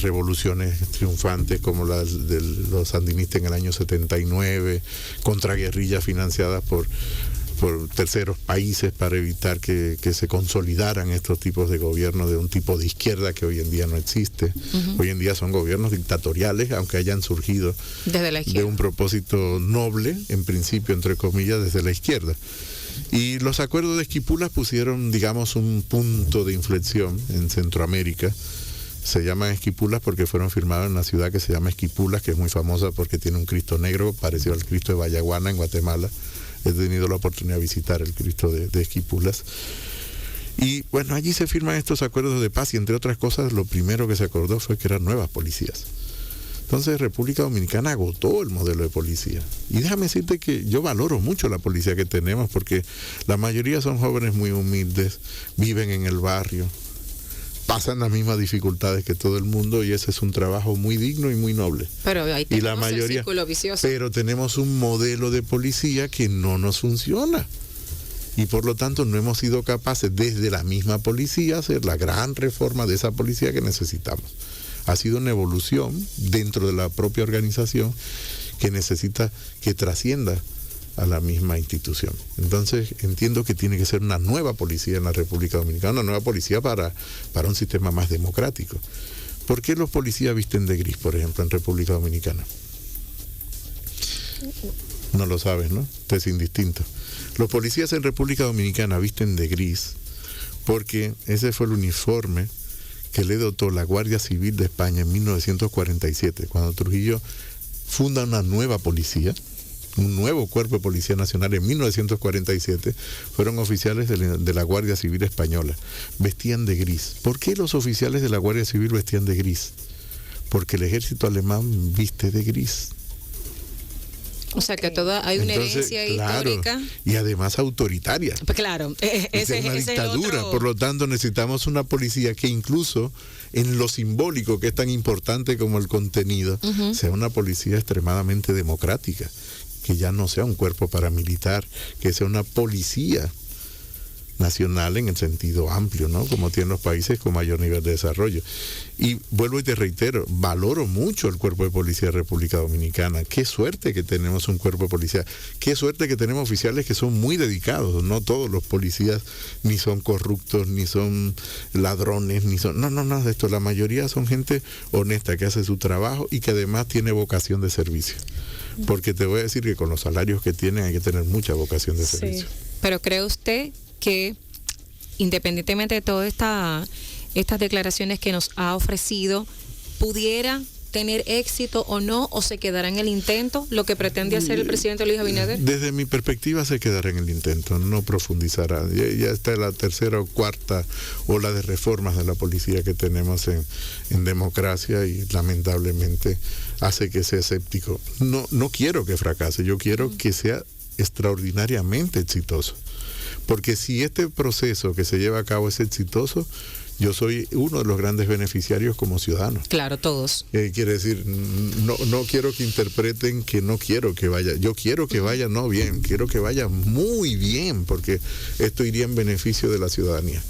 revoluciones triunfantes como la de los sandinistas en el año 79, contraguerrillas financiadas por terceros países para evitar que se consolidaran estos tipos de gobiernos de un tipo de izquierda que hoy en día no existe. Hoy en día son gobiernos dictatoriales, aunque hayan surgido desde la izquierda, de un propósito noble, en principio, entre comillas, desde la izquierda. Y los acuerdos de Esquipulas pusieron, digamos, un punto de inflexión en Centroamérica. Se llaman Esquipulas porque fueron firmados en una ciudad que se llama Esquipulas, que es muy famosa porque tiene un Cristo negro parecido al Cristo de Vallaguana en Guatemala. He tenido la oportunidad de visitar el Cristo de Esquipulas. Y bueno, allí se firman estos acuerdos de paz y entre otras cosas lo primero que se acordó fue que eran nuevas policías. Entonces República Dominicana agotó el modelo de policía. Y déjame decirte que yo valoro mucho la policía que tenemos porque la mayoría son jóvenes muy humildes, viven en el barrio, pasan las mismas dificultades que todo el mundo y ese es un trabajo muy digno y muy noble. Pero ahí tenemos y la mayoría, el círculo vicioso. Pero tenemos un modelo de policía que no nos funciona. Y por lo tanto no hemos sido capaces desde la misma policía hacer la gran reforma de esa policía que necesitamos. Ha sido una evolución dentro de la propia organización que necesita que trascienda a la misma institución. Entonces entiendo que tiene que ser una nueva policía en la República Dominicana, una nueva policía para un sistema más democrático. ¿Por qué los policías visten de gris, por ejemplo, en República Dominicana? No lo sabes, ¿no? Te es indistinto. Los policías en República Dominicana visten de gris porque ese fue el uniforme que le dotó la Guardia Civil de España en 1947, cuando Trujillo funda una nueva policía, un nuevo cuerpo de Policía Nacional en 1947, fueron oficiales de la Guardia Civil Española. Vestían de gris. ¿Por qué los oficiales de la Guardia Civil vestían de gris? Porque el ejército alemán viste de gris. O sea que hay una herencia histórica. Y además autoritaria. Pues claro, es una dictadura. Por lo tanto, necesitamos una policía que incluso en lo simbólico, que es tan importante como el contenido, sea una policía extremadamente democrática. Que ya no sea un cuerpo paramilitar, que sea una policía nacional en el sentido amplio, ¿no? Como tienen los países con mayor nivel de desarrollo. Y vuelvo y te reitero, valoro mucho el cuerpo de policía de República Dominicana. Qué suerte que tenemos un cuerpo de policía. Qué suerte que tenemos oficiales que son muy dedicados. No todos los policías ni son corruptos, ni son ladrones, ni son... No, de esto. La mayoría son gente honesta que hace su trabajo y que además tiene vocación de servicio. Porque te voy a decir que con los salarios que tienen hay que tener mucha vocación de servicio. Pero ¿cree usted que independientemente de todas estas declaraciones que nos ha ofrecido, pudiera tener éxito o no, o se quedará en el intento lo que pretende hacer el presidente Luis Abinader? Desde mi perspectiva se quedará en el intento, no profundizará. Ya está la tercera o cuarta ola de reformas de la policía que tenemos en democracia y lamentablemente hace que sea escéptico. No quiero que fracase, yo quiero que sea extraordinariamente exitoso. Porque si este proceso que se lleva a cabo es exitoso, yo soy uno de los grandes beneficiarios como ciudadano. Claro, todos. Quiere decir, no quiero que interpreten que no quiero que vaya. Yo quiero que vaya no bien, quiero que vaya muy bien, porque esto iría en beneficio de la ciudadanía.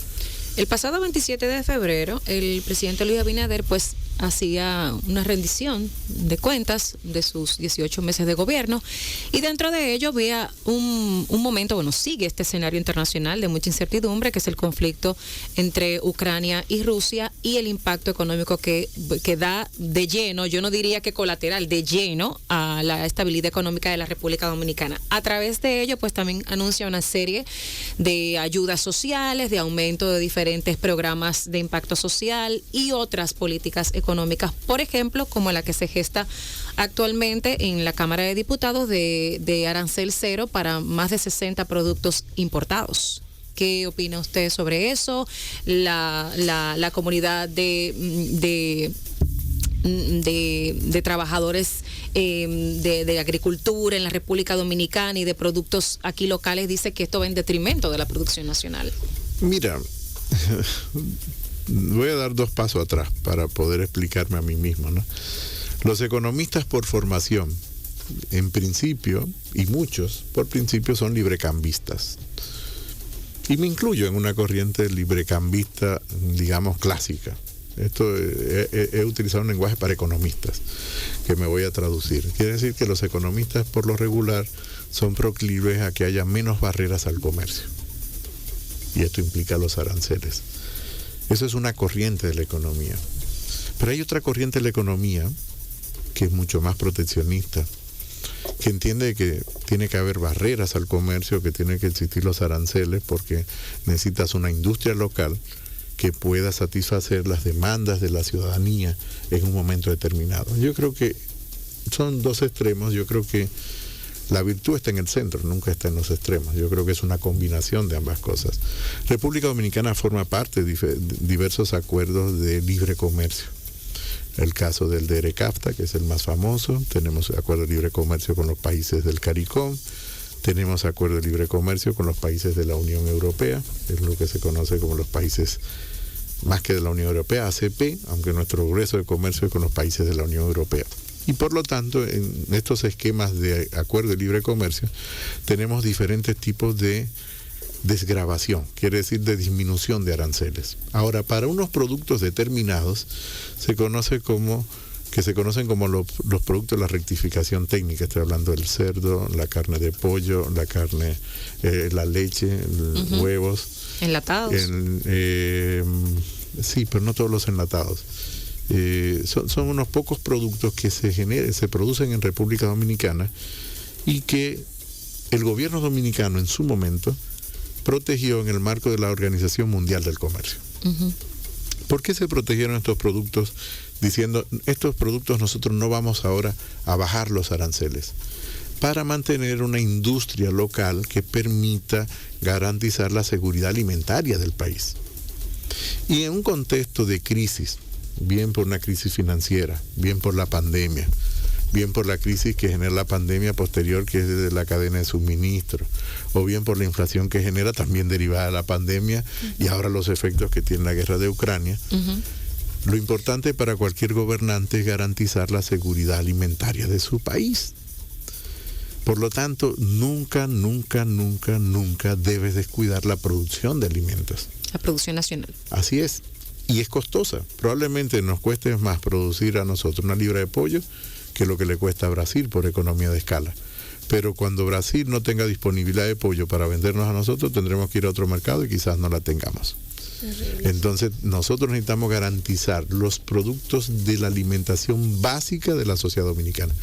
El pasado 27 de febrero, el presidente Luis Abinader pues hacía una rendición de cuentas de sus 18 meses de gobierno, y dentro de ello había un momento, sigue este escenario internacional de mucha incertidumbre, que es el conflicto entre Ucrania y Rusia y el impacto económico que da de lleno, yo no diría que colateral, de lleno a la estabilidad económica de la República Dominicana. A través de ello pues también anuncia una serie de ayudas sociales, de aumento de diferentes programas de impacto social y otras políticas económicas, por ejemplo, como la que se gesta actualmente en la Cámara de Diputados de arancel cero para más de 60 productos importados. ¿Qué opina usted sobre eso? La comunidad de trabajadores de agricultura en la República Dominicana y de productos aquí locales dice que esto va en detrimento de la producción nacional. Mira, voy a dar 2 pasos atrás para poder explicarme a mí mismo, ¿no? Los economistas por formación, en principio, y muchos por principio, son librecambistas. Y me incluyo en una corriente librecambista, digamos, clásica. Esto he utilizado un lenguaje para economistas, que me voy a traducir. Quiere decir que los economistas, por lo regular, son proclives a que haya menos barreras al comercio. Y esto implica los aranceles. Eso es una corriente de la economía. Pero hay otra corriente de la economía que es mucho más proteccionista, que entiende que tiene que haber barreras al comercio, que tiene que existir los aranceles, porque necesitas una industria local que pueda satisfacer las demandas de la ciudadanía en un momento determinado. Yo creo que son 2 extremos. Yo creo que la virtud está en el centro, nunca está en los extremos. Yo creo que es una combinación de ambas cosas. República Dominicana forma parte de diversos acuerdos de libre comercio. El caso del DERECAFTA, que es el más famoso. Tenemos acuerdo de libre comercio con los países del CARICOM. Tenemos acuerdo de libre comercio con los países de la Unión Europea, es lo que se conoce como los países más que de la Unión Europea, ACP, aunque nuestro grueso de comercio es con los países de la Unión Europea. Y por lo tanto, en estos esquemas de acuerdo de libre comercio, tenemos diferentes tipos de desgravación, quiere decir de disminución de aranceles. Ahora, para unos productos determinados, se conocen como los productos de la rectificación técnica. Estoy hablando del cerdo, la carne de pollo, la carne, la leche, huevos. ¿Enlatados? Sí, pero no todos los enlatados. Son unos pocos productos que se producen en República Dominicana y que el gobierno dominicano en su momento protegió en el marco de la Organización Mundial del Comercio. ¿Por qué se protegieron estos productos? Diciendo, estos productos nosotros no vamos ahora a bajar los aranceles, para mantener una industria local que permita garantizar la seguridad alimentaria del país. Y en un contexto de crisis, bien por una crisis financiera, bien por la pandemia, bien por la crisis que genera la pandemia posterior, que es de la cadena de suministro, o bien por la inflación que genera también derivada de la pandemia y ahora los efectos que tiene la guerra de Ucrania, lo importante para cualquier gobernante es garantizar la seguridad alimentaria de su país. Por lo tanto, nunca debes descuidar la producción de alimentos. La producción nacional. Así es. Y es costosa. Probablemente nos cueste más producir a nosotros una libra de pollo que lo que le cuesta a Brasil por economía de escala. Pero cuando Brasil no tenga disponibilidad de pollo para vendernos a nosotros, tendremos que ir a otro mercado y quizás no la tengamos. Entonces, nosotros necesitamos garantizar los productos de la alimentación básica de la sociedad dominicana.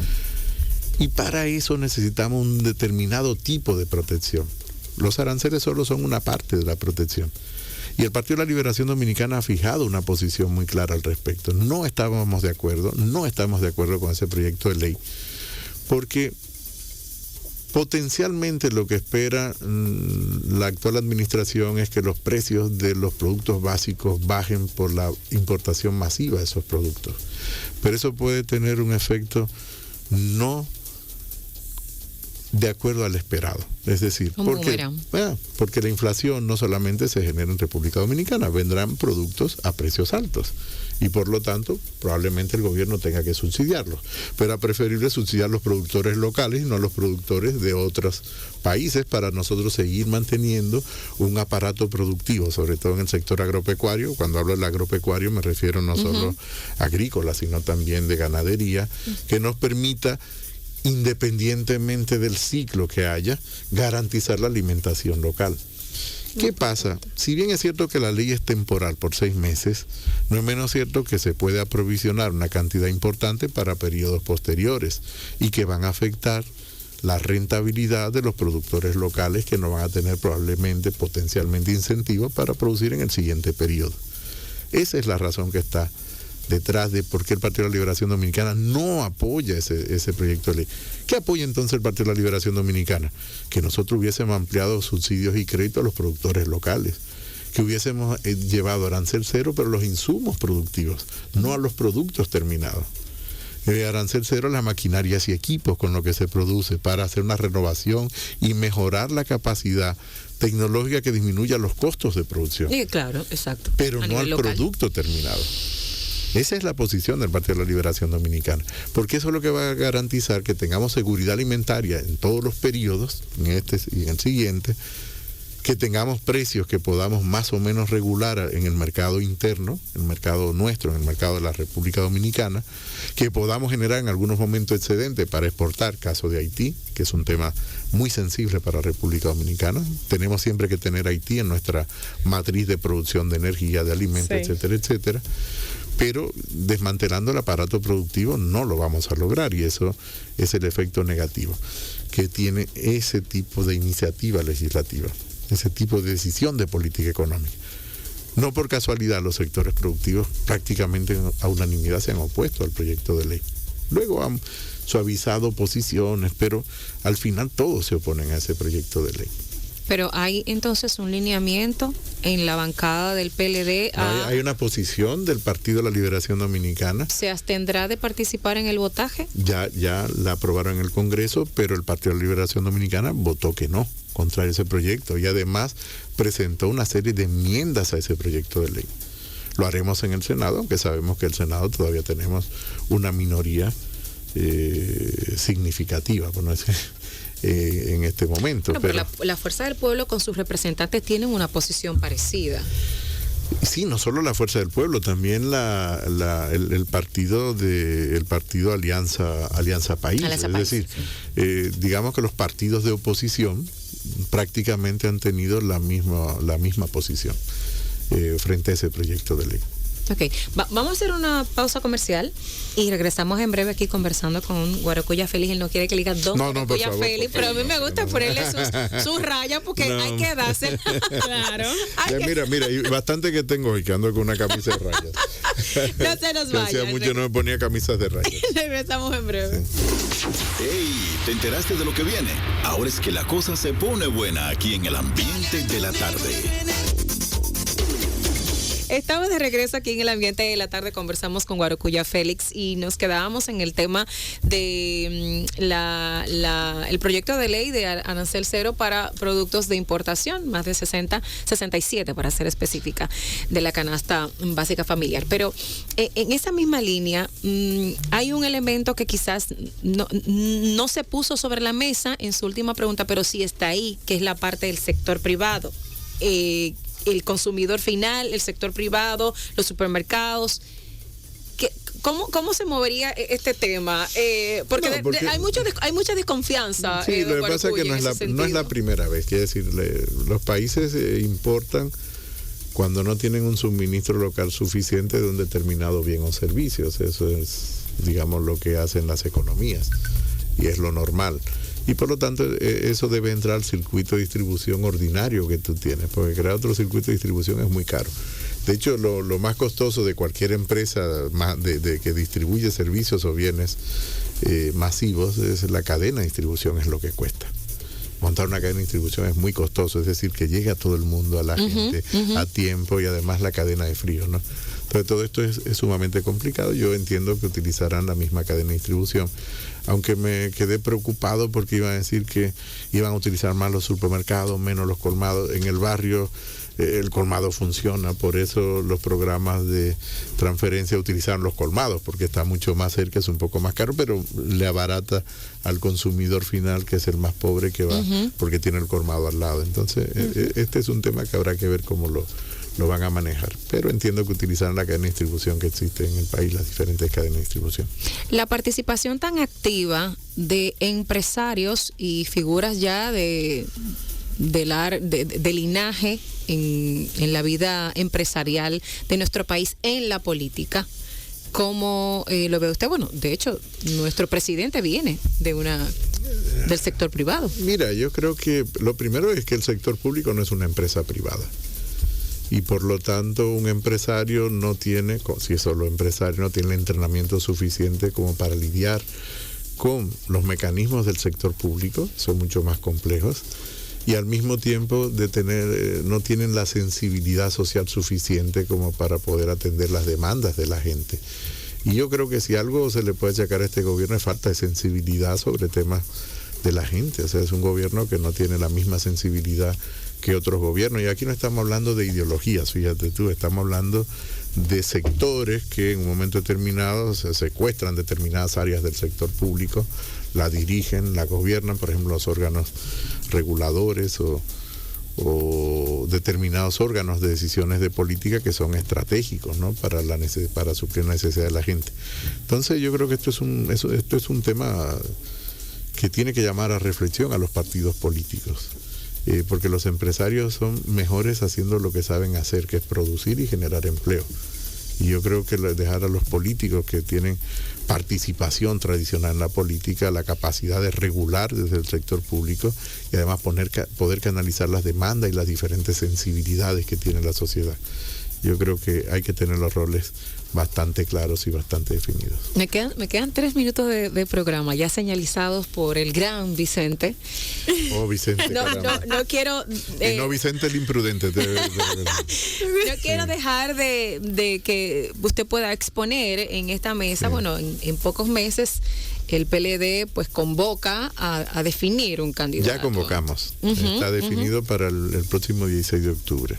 Y para eso necesitamos un determinado tipo de protección. Los aranceles solo son una parte de la protección. Y el Partido de la Liberación Dominicana ha fijado una posición muy clara al respecto. No estamos de acuerdo con ese proyecto de ley, porque potencialmente lo que espera la actual administración es que los precios de los productos básicos bajen por la importación masiva de esos productos. Pero eso puede tener un efecto no de acuerdo al esperado. Es decir, porque la inflación no solamente se genera en República Dominicana, vendrán productos a precios altos y por lo tanto probablemente el gobierno tenga que subsidiarlos, pero es preferible subsidiar los productores locales y no los productores de otros países para nosotros seguir manteniendo un aparato productivo, sobre todo en el sector agropecuario. Cuando hablo del agropecuario me refiero no solo agrícola, sino también de ganadería, que nos permita, independientemente del ciclo que haya, garantizar la alimentación local. ¿Qué pasa? Si bien es cierto que la ley es temporal por 6 meses, no es menos cierto que se puede aprovisionar una cantidad importante para periodos posteriores y que van a afectar la rentabilidad de los productores locales, que no van a tener probablemente potencialmente incentivos para producir en el siguiente periodo. Esa es la razón que está detrás de por qué el Partido de la Liberación Dominicana no apoya ese proyecto de ley. ¿Qué apoya entonces el Partido de la Liberación Dominicana? Que nosotros hubiésemos ampliado subsidios y créditos a los productores locales, que hubiésemos llevado arancel cero, pero los insumos productivos, no a los productos terminados. Arancel cero a las maquinarias y equipos con lo que se produce, para hacer una renovación y mejorar la capacidad tecnológica que disminuya los costos de producción. Sí, claro, exacto. Pero no al producto terminado. Esa es la posición del Partido de la Liberación Dominicana, porque eso es lo que va a garantizar que tengamos seguridad alimentaria en todos los periodos, en este y en el siguiente, que tengamos precios que podamos más o menos regular en el mercado interno, el mercado nuestro, en el mercado de la República Dominicana, que podamos generar en algunos momentos excedente para exportar, caso de Haití, que es un tema muy sensible para la República Dominicana. Tenemos siempre que tener Haití en nuestra matriz de producción de energía, de alimentos, etcétera, etcétera. Pero desmantelando el aparato productivo no lo vamos a lograr, y eso es el efecto negativo que tiene ese tipo de iniciativa legislativa, ese tipo de decisión de política económica. No por casualidad los sectores productivos prácticamente a unanimidad se han opuesto al proyecto de ley. Luego han suavizado posiciones, pero al final todos se oponen a ese proyecto de ley. Pero hay entonces un lineamiento en la bancada del PLD. Hay una posición del Partido de la Liberación Dominicana. ¿Se abstendrá de participar en el votaje? Ya la aprobaron en el Congreso, pero el Partido de la Liberación Dominicana votó que no, contra ese proyecto, y además presentó una serie de enmiendas a ese proyecto de ley. Lo haremos en el Senado, aunque sabemos que en el Senado todavía tenemos una minoría significativa, por no decir, en este momento. Bueno, pero la Fuerza del Pueblo con sus representantes tienen una posición parecida. Sí, no solo la Fuerza del Pueblo, también el partido Alianza País. Es decir, digamos que los partidos de oposición prácticamente han tenido la misma posición frente a ese proyecto de ley. Ok, vamos a hacer una pausa comercial y regresamos en breve aquí conversando con Guaracuya Félix. Él no quiere que le diga Guaracuya Félix, pero a mí me gusta ponerle sus rayas porque hay que darse. Claro. Mira, y bastante que tengo hoy, que ando con una camisa de rayas. No se nos vaya. Hacía mucho no me ponía camisas de rayas. Regresamos en breve. Sí. ¡Ey! ¿Te enteraste de lo que viene? Ahora es que la cosa se pone buena aquí en el ambiente de la tarde. Estamos de regreso aquí en el ambiente de la tarde. Conversamos con Guarocuya Félix y nos quedábamos en el tema de el proyecto de ley de arancel cero para productos de importación, más de 67 para ser específica, de la canasta básica familiar. Pero en esa misma línea hay un elemento que quizás no se puso sobre la mesa en su última pregunta, pero sí está ahí, que es la parte del sector privado. El consumidor final, el sector privado, los supermercados. ¿Cómo se movería este tema? Porque hay mucha desconfianza. Sí, lo que pasa es que no es la primera vez. Quiere decir, los países importan cuando no tienen un suministro local suficiente de un determinado bien o servicios. Eso es, digamos, lo que hacen las economías y es lo normal. Y por lo tanto, eso debe entrar al circuito de distribución ordinario que tú tienes, porque crear otro circuito de distribución es muy caro. De hecho, lo más costoso de cualquier empresa que distribuye servicios o bienes masivos es la cadena de distribución, es lo que cuesta. Montar una cadena de distribución es muy costoso, es decir, que llegue a todo el mundo, a la gente, a tiempo, y además la cadena de frío, ¿no? Entonces todo esto es sumamente complicado. Yo entiendo que utilizarán la misma cadena de distribución, aunque me quedé preocupado porque iban a decir que iban a utilizar más los supermercados, menos los colmados. En el barrio el colmado funciona, por eso los programas de transferencia utilizan los colmados, porque está mucho más cerca, es un poco más caro, pero le abarata al consumidor final, que es el más pobre, que va porque tiene el colmado al lado. Entonces este es un tema que habrá que ver cómo lo van a manejar, pero entiendo que utilizarán la cadena de distribución que existe en el país, las diferentes cadenas de distribución. La participación tan activa de empresarios y figuras ya de linaje en la vida empresarial de nuestro país en la política, ¿cómo lo ve usted? Bueno, de hecho, nuestro presidente viene del sector privado. Mira, yo creo que lo primero es que el sector público no es una empresa privada. Y por lo tanto un empresario no tiene, si es solo empresario, no tiene el entrenamiento suficiente como para lidiar con los mecanismos del sector público, son mucho más complejos, y al mismo tiempo no tienen la sensibilidad social suficiente como para poder atender las demandas de la gente. Y yo creo que si algo se le puede achacar a este gobierno es falta de sensibilidad sobre temas de la gente. O sea, es un gobierno que no tiene la misma sensibilidad que otros gobiernos. Y aquí no estamos hablando de ideologías, fíjate tú, estamos hablando de sectores que en un momento determinado se secuestran determinadas áreas del sector público, la dirigen, la gobiernan, por ejemplo, los órganos reguladores o determinados órganos de decisiones de política que son estratégicos, ¿no? para suplir la necesidad de la gente. Entonces yo creo que esto es un tema que tiene que llamar a reflexión a los partidos políticos, porque los empresarios son mejores haciendo lo que saben hacer, que es producir y generar empleo. Y yo creo que dejar a los políticos que tienen participación tradicional en la política, la capacidad de regular desde el sector público y además poder canalizar las demandas y las diferentes sensibilidades que tiene la sociedad. Yo creo que hay que tener los roles bastante claros y bastante definidos. Me quedan 3 minutos de programa ya señalizados por el gran Vicente. Oh, Vicente. No quiero... y no Vicente el imprudente. No quiero dejar de que usted pueda exponer en esta mesa, sí. Bueno, en pocos meses el PLD pues convoca a definir un candidato. Ya convocamos. Está definido para el próximo 16 de octubre.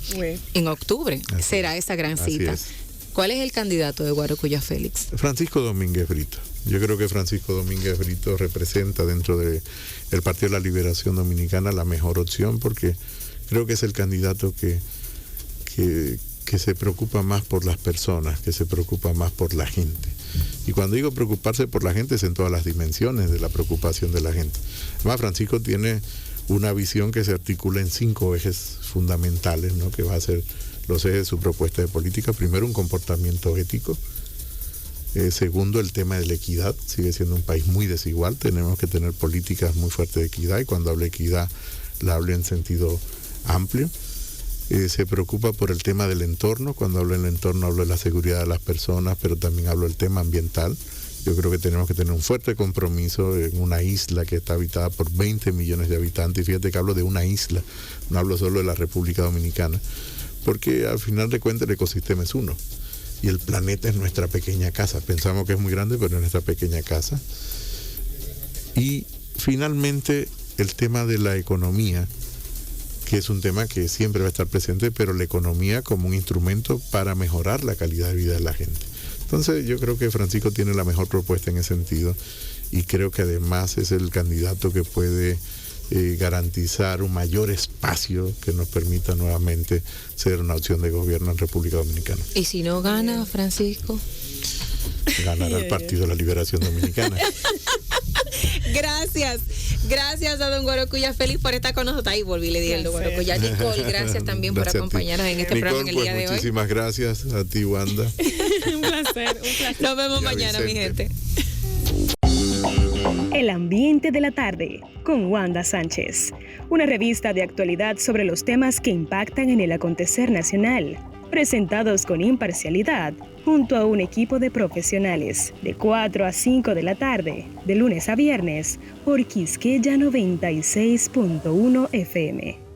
En octubre será esa gran cita. Así es. ¿Cuál es el candidato de Guarocuya Félix? Francisco Domínguez Brito. Yo creo que Francisco Domínguez Brito representa dentro del Partido de la Liberación Dominicana la mejor opción, porque creo que es el candidato que se preocupa más por las personas, que se preocupa más por la gente. Y cuando digo preocuparse por la gente es en todas las dimensiones de la preocupación de la gente. Además, Francisco tiene una visión que se articula en 5 ejes fundamentales, ¿no? Que va a ser los ejes de su propuesta de política. Primero, un comportamiento ético. Segundo, el tema de la equidad. Sigue siendo un país muy desigual. Tenemos que tener políticas muy fuertes de equidad, y cuando hablo de equidad, la hablo en sentido amplio. Se preocupa por el tema del entorno. Cuando hablo del entorno, hablo de la seguridad de las personas, pero también hablo del tema ambiental. Yo creo que tenemos que tener un fuerte compromiso en una isla que está habitada por 20 millones de habitantes. Y fíjate que hablo de una isla, no hablo solo de la República Dominicana, porque al final de cuentas el ecosistema es uno y el planeta es nuestra pequeña casa. Pensamos que es muy grande, pero es nuestra pequeña casa. Y finalmente el tema de la economía, que es un tema que siempre va a estar presente, pero la economía como un instrumento para mejorar la calidad de vida de la gente. Entonces yo creo que Francisco tiene la mejor propuesta en ese sentido y creo que además es el candidato que puede garantizar un mayor espacio que nos permita nuevamente ser una opción de gobierno en República Dominicana. ¿Y si no gana, Francisco? Ganará el Partido de la Liberación Dominicana. Gracias a don Guarocuya Félix por estar con nosotros. Ahí volví, le dije el don Guarocuya. Nicole, gracias también por acompañarnos en este programa en el día de hoy. Muchísimas gracias a ti, Wanda. Un placer. Nos vemos mañana, mi gente. El ambiente de la tarde con Wanda Sánchez, una revista de actualidad sobre los temas que impactan en el acontecer nacional, presentados con imparcialidad junto a un equipo de profesionales, de 4 a 5 de la tarde, de lunes a viernes, por Quisqueya 96.1 FM.